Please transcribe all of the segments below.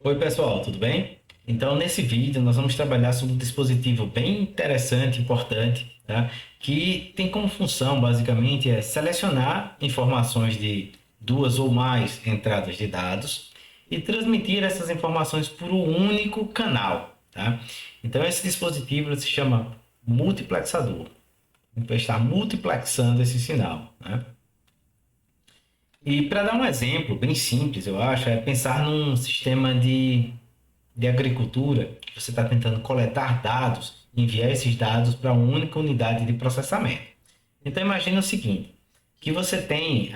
Oi pessoal, tudo bem? Então nesse vídeo nós vamos trabalhar sobre um dispositivo bem interessante, importante, tá? Que tem como função basicamente selecionar informações de duas ou mais entradas de dados e transmitir essas informações por um único canal, tá? Então esse dispositivo se chama multiplexador. Vai estar multiplexando esse sinal, né? E para dar um exemplo bem simples, eu acho, é pensar num sistema de agricultura, que você está tentando coletar dados e enviar esses dados para uma única unidade de processamento. Então imagine o seguinte, que você tem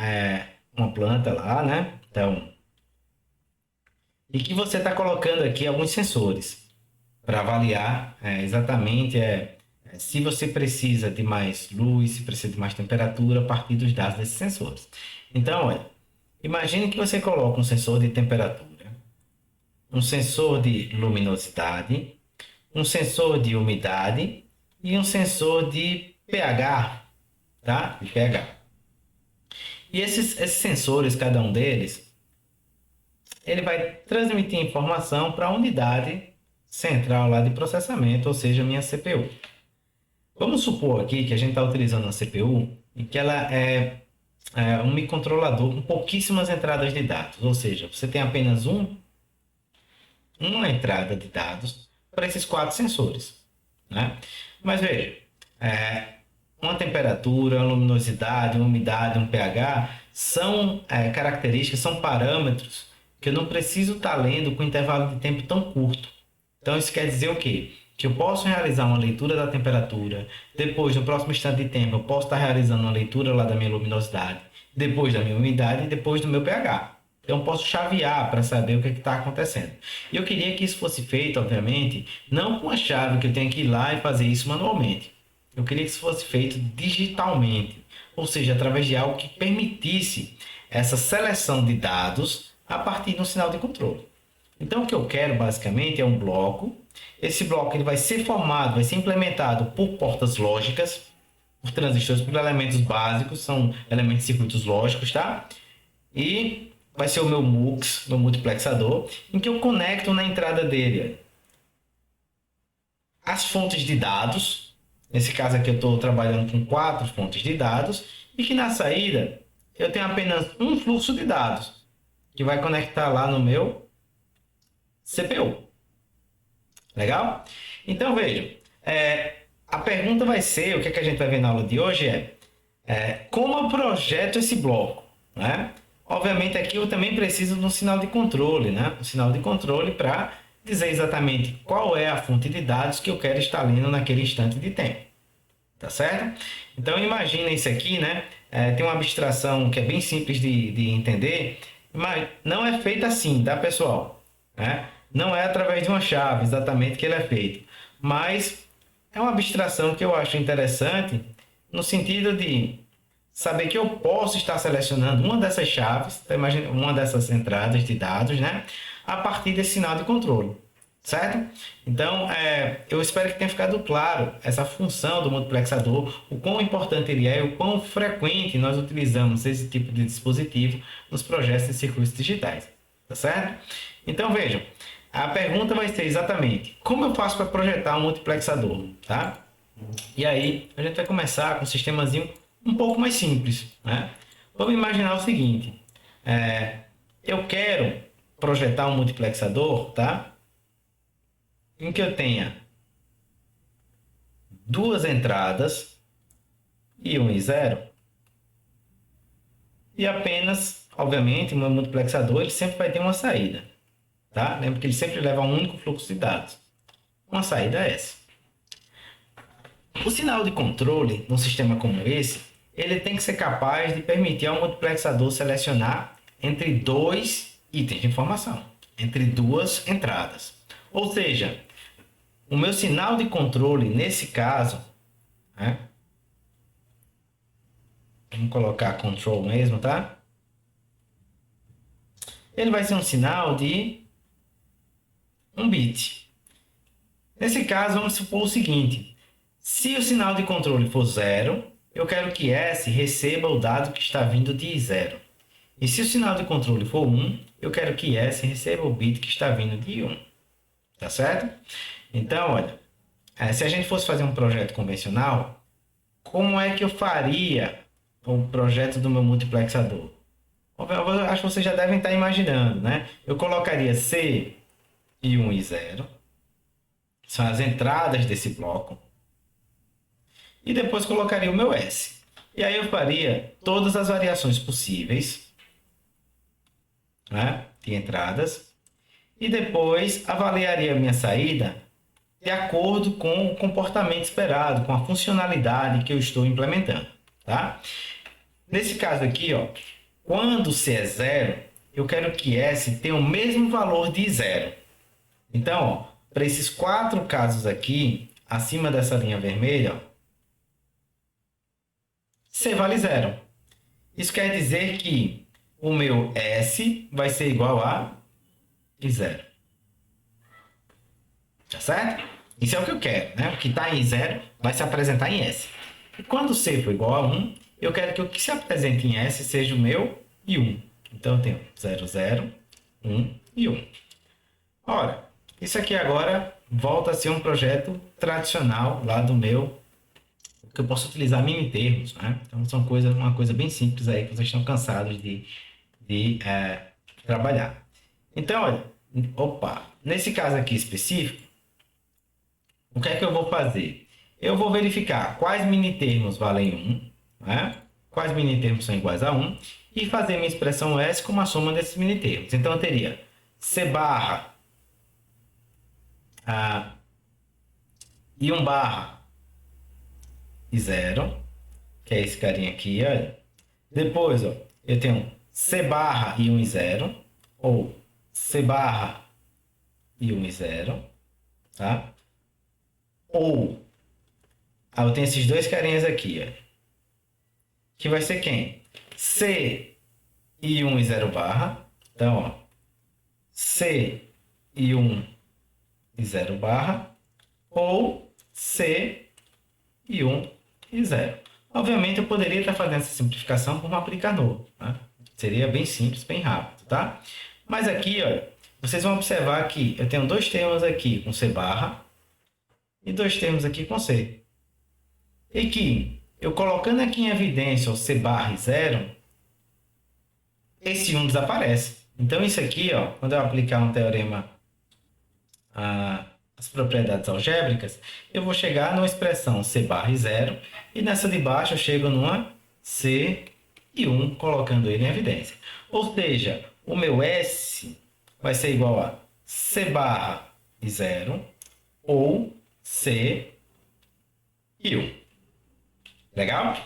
uma planta lá, né? Então, e que você está colocando aqui alguns sensores para avaliar exatamente se você precisa de mais luz, se precisa de mais temperatura a partir dos dados desses sensores. Então, olha, imagine que você coloca um sensor de temperatura, um sensor de luminosidade, um sensor de umidade e um sensor de pH, tá? De pH. E esses sensores, cada um deles, ele vai transmitir informação para a unidade central lá de processamento, ou seja, minha CPU. Vamos supor aqui que a gente está utilizando uma CPU e que ela é um microcontrolador com pouquíssimas entradas de dados, ou seja, você tem apenas uma entrada de dados para esses quatro sensores, né? Mas veja, uma temperatura, uma luminosidade, uma umidade, um pH são características, são parâmetros que eu não preciso estar lendo com intervalo de tempo tão curto. Então isso quer dizer o quê? Que eu posso realizar uma leitura da temperatura, depois, no próximo instante de tempo, eu posso estar realizando uma leitura lá da minha luminosidade, depois da minha umidade e depois do meu pH. Então, eu posso chavear para saber o que está acontecendo. E eu queria que isso fosse feito, obviamente, não com a chave que eu tenho que ir lá e fazer isso manualmente. Eu queria que isso fosse feito digitalmente, ou seja, através de algo que permitisse essa seleção de dados a partir de um sinal de controle. Então, o que eu quero basicamente é um bloco. Esse bloco ele vai ser formado, vai ser implementado por portas lógicas, por transistores, por elementos básicos, são elementos de circuitos lógicos, tá? E vai ser o meu MUX, meu multiplexador, em que eu conecto na entrada dele as fontes de dados. Nesse caso aqui eu estou trabalhando com quatro fontes de dados e que na saída eu tenho apenas um fluxo de dados que vai conectar lá no meu CPU. Legal? Então vejam, a pergunta vai ser, o que a gente vai ver na aula de hoje como eu projeto esse bloco, né? Obviamente aqui eu também preciso de um sinal de controle, né? Um sinal de controle para dizer exatamente qual é a fonte de dados que eu quero estar lendo naquele instante de tempo. Tá certo? Então imagina isso aqui, né? Tem uma abstração que é bem simples de entender, mas não é feita assim, tá pessoal? Não é através de uma chave exatamente que ele é feito, mas é uma abstração que eu acho interessante no sentido de saber que eu posso estar selecionando uma dessas chaves, então imagine uma dessas entradas de dados, né? A partir desse sinal de controle. Certo? Então, eu espero que tenha ficado claro essa função do multiplexador, o quão importante ele é e o quão frequente nós utilizamos esse tipo de dispositivo nos projetos de circuitos digitais. Tá certo? Então, vejam, a pergunta vai ser exatamente como eu faço para projetar um multiplexador, tá? E aí, a gente vai começar com um sistemazinho um pouco mais simples, né? Vamos imaginar o seguinte, eu quero projetar um multiplexador, tá? Em que eu tenha duas entradas, e 1 e 0, e apenas, obviamente, o meu multiplexador ele sempre vai ter uma saída. Tá? Lembra que ele sempre leva um único fluxo de dados. Uma saída é essa. O sinal de controle num sistema como esse, ele tem que ser capaz de permitir ao multiplexador selecionar entre dois itens de informação, entre duas entradas. Ou seja, o meu sinal de controle, nesse caso, vamos colocar control mesmo, tá? Ele vai ser um sinal de 1 bit. Nesse caso, vamos supor o seguinte, se o sinal de controle for 0, eu quero que S receba o dado que está vindo de 0. E se o sinal de controle for 1, eu quero que S receba o bit que está vindo de 1. Tá certo? Então, olha, se a gente fosse fazer um projeto convencional, como é que eu faria o projeto do meu multiplexador? Eu acho que vocês já devem estar imaginando, né? Eu colocaria C e 1 e 0. São as entradas desse bloco. E depois colocaria o meu S. E aí eu faria todas as variações possíveis, né, de entradas. E depois avaliaria a minha saída de acordo com o comportamento esperado, com a funcionalidade que eu estou implementando. Tá? Nesse caso aqui, ó, quando C é 0, eu quero que S tenha o mesmo valor de 0. Então, para esses 4 casos aqui, acima dessa linha vermelha, ó, C vale 0. Isso quer dizer que o meu S vai ser igual a 0. Tá certo? Isso é o que eu quero, né? O que está em 0 vai se apresentar em S. E quando C for igual a 1, eu quero que o que se apresente em S seja o meu e 1. Então, eu tenho 0, 0, 1 e 1. Ora, isso aqui agora volta a ser um projeto tradicional lá do meu, que eu posso utilizar mini termos, né? Então, são uma coisa bem simples aí que vocês estão cansados de trabalhar. Então, olha, nesse caso aqui específico, o que é que eu vou fazer? Eu vou verificar quais minitermos valem 1, né? Quais minitermos são iguais a 1, e fazer minha expressão S como a soma desses minitermos. Então, eu teria C barra e 1 barra e 0, que é esse carinha aqui, olha. Depois, ó, eu tenho C barra e 1 e 0, ou C barra e 1 e 0, tá? Ou, eu tenho esses dois carinhas aqui, ó, que vai ser quem? C e 1 e 0 barra. Então, ó, C e 1 e 0 barra, ou C e 1 e 0. Obviamente, eu poderia estar fazendo essa simplificação com um aplicador, né? Seria bem simples, bem rápido, tá? Mas aqui, olha, vocês vão observar que eu tenho dois termos aqui com C barra e dois termos aqui com C. E que eu colocando aqui em evidência o C barra e 0, esse 1 desaparece. Então, isso aqui, ó, quando eu aplicar um teorema as propriedades algébricas, eu vou chegar numa expressão C barra e 0, e nessa de baixo eu chego numa C e 1, colocando ele em evidência. Ou seja, o meu S vai ser igual a C barra e 0, ou C e 1. Legal?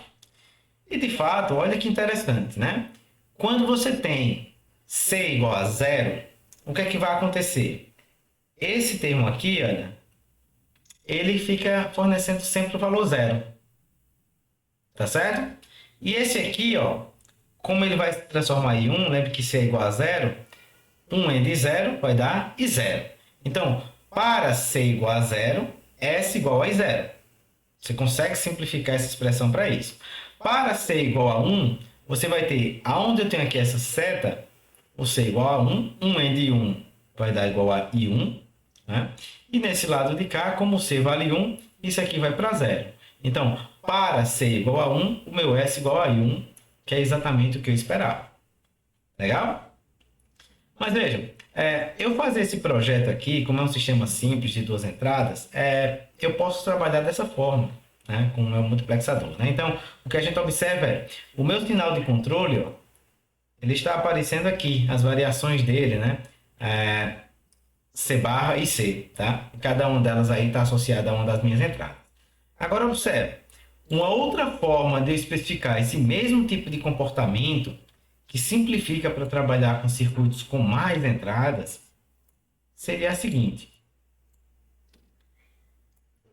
E de fato, olha que interessante, né? Quando você tem C igual a 0, o que é que vai acontecer? Esse termo aqui, olha, ele fica fornecendo sempre o valor 0. Tá certo? E esse aqui, ó, como ele vai se transformar em 1, lembre que C é igual a 0, 1 é de 0 vai dar e 0. Então, para C igual a 0, S igual a 0. Você consegue simplificar essa expressão para isso. Para C igual a 1, você vai ter, aonde eu tenho aqui essa seta, o C igual a 1, 1 é de 1 vai dar igual a I1. Né? E nesse lado de cá, como C vale 1, isso aqui vai para 0. Então, para C igual a 1, o meu S igual a I1, que é exatamente o que eu esperava. Legal? Mas vejam, eu fazer esse projeto aqui, como é um sistema simples de duas entradas, eu posso trabalhar dessa forma, né, com o meu multiplexador. Né? Então, o que a gente observa é, o meu sinal de controle, ó, ele está aparecendo aqui, as variações dele, né? C barra e C, tá? Cada uma delas aí está associada a uma das minhas entradas. Agora observe, uma outra forma de eu especificar esse mesmo tipo de comportamento, que simplifica para trabalhar com circuitos com mais entradas, seria a seguinte.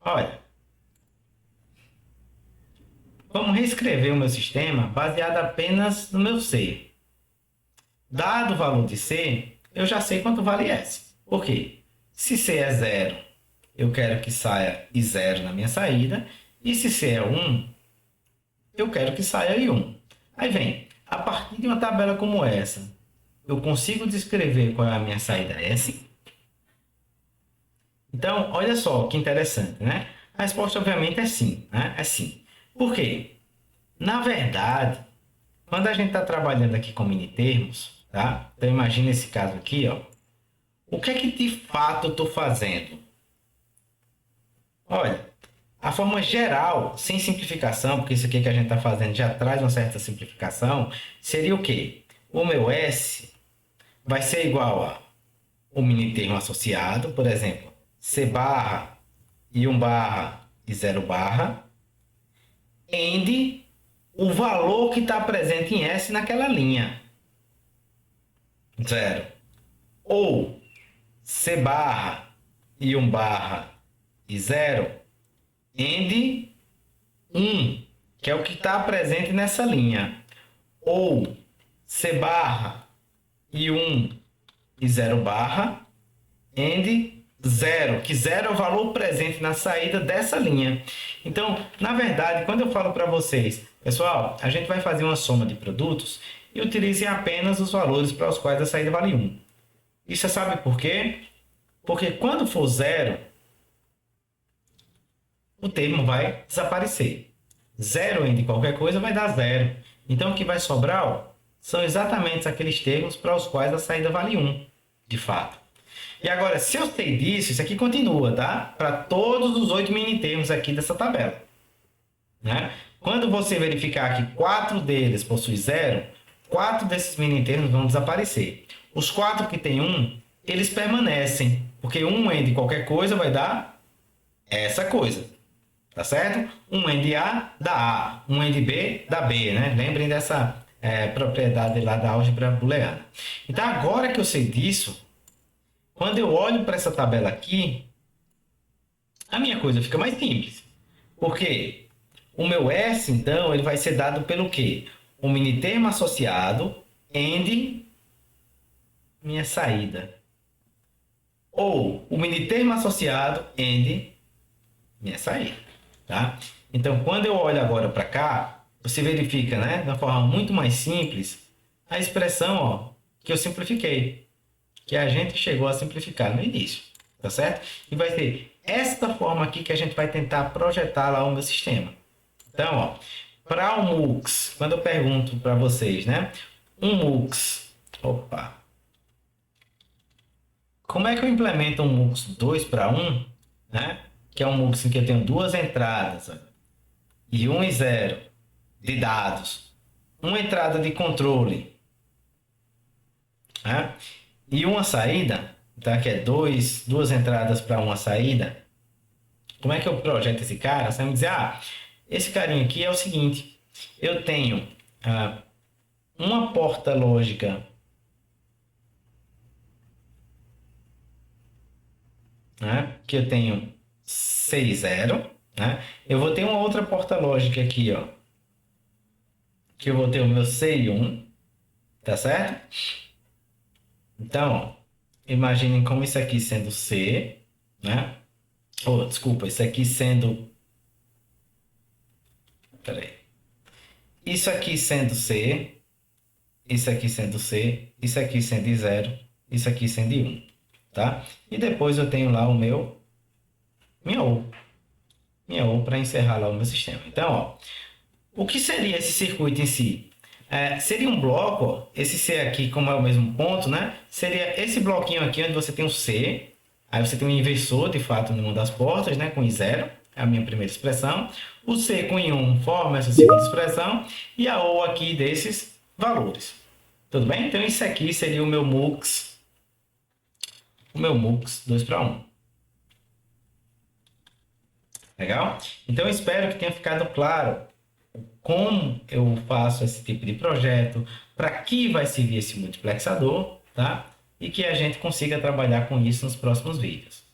Olha, vamos reescrever o meu sistema baseado apenas no meu C. Dado o valor de C, eu já sei quanto vale S. Por quê? Se C é 0, eu quero que saia I0 na minha saída. E se C é 1, eu quero que saia I1. Aí vem, A partir de uma tabela como essa, eu consigo descrever qual é a minha saída S? Então, olha só que interessante, né? A resposta, obviamente, é sim, né? É sim. Por quê? Na verdade, quando a gente está trabalhando aqui com minitermos, tá? Então, imagina esse caso aqui, ó. O que é que de fato eu estou fazendo? Olha, a forma geral, sem simplificação, porque isso aqui que a gente está fazendo já traz uma certa simplificação, seria o quê? O meu S vai ser igual a o minitermo associado, por exemplo, C barra e 1 barra e 0 barra, end o valor que está presente em S naquela linha, 0. Ou C barra e 1 barra e 0, end 1, que é o que está presente nessa linha. Ou C barra e 1 e 0 barra, end 0, que 0 é o valor presente na saída dessa linha. Então, na verdade, quando eu falo para vocês, pessoal, a gente vai fazer uma soma de produtos e utilizem apenas os valores para os quais a saída vale 1. E você sabe por quê? Porque quando for 0, o termo vai desaparecer. 0 entre qualquer coisa vai dar 0. Então, o que vai sobrar são exatamente aqueles termos para os quais a saída vale 1, de fato. E agora, se eu sei disso, isso aqui continua, tá? Para todos os 8 minitermos aqui dessa tabela, né? Quando você verificar que 4 deles possuem 0, 4 desses minitermos vão desaparecer. Os 4 que tem 1, eles permanecem, porque 1 entre qualquer coisa vai dar essa coisa, tá certo? 1 entre A dá A, 1 entre B dá B, né? Lembrem dessa propriedade lá da álgebra booleana. Então, agora que eu sei disso, quando eu olho para essa tabela aqui, a minha coisa fica mais simples. Porque o meu S, então, ele vai ser dado pelo quê? O minitermo associado end minha saída. Ou o minitermo associado end minha saída. Tá? Então, quando eu olho agora para cá, você verifica, né, de uma forma muito mais simples, a expressão ó, que eu simplifiquei, que a gente chegou a simplificar no início, tá certo? E vai ser esta forma aqui que a gente vai tentar projetar lá o meu sistema. Então, ó, para o MUX, quando eu pergunto para vocês, né, um MUX, como é que eu implemento um MUX 2 para 1, né? Que é um MUX em que eu tenho duas entradas, ó, e 1 e 0 de dados, uma entrada de controle, né? E uma saída, tá? Que é duas entradas para uma saída. Como é que eu projeto esse cara? Você vai me dizer, esse carinha aqui é o seguinte, eu tenho uma porta lógica, né? Que eu tenho C e 0, né? Eu vou ter uma outra porta lógica aqui, ó, que eu vou ter o meu C e 1, tá certo? Então, ó, imaginem como isso aqui sendo C, né? Desculpa, isso aqui sendo... Peraí. Isso aqui sendo C, isso aqui sendo C, isso aqui sendo 0, isso aqui sendo 1, tá? E depois eu tenho lá o minha O para encerrar lá o meu sistema. Então, ó, o que seria esse circuito em si? Seria um bloco, ó, esse C aqui, como é o mesmo ponto, né? Seria esse bloquinho aqui onde você tem um C, aí você tem um inversor, de fato, numa das portas, né? Com I0, é a minha primeira expressão. O C com I1 forma essa segunda expressão, e a O aqui desses valores. Tudo bem? Então, isso aqui seria o meu MUX 2 para 1. Legal? Então, eu espero que tenha ficado claro como eu faço esse tipo de projeto, para que vai servir esse multiplexador, tá? E que a gente consiga trabalhar com isso nos próximos vídeos.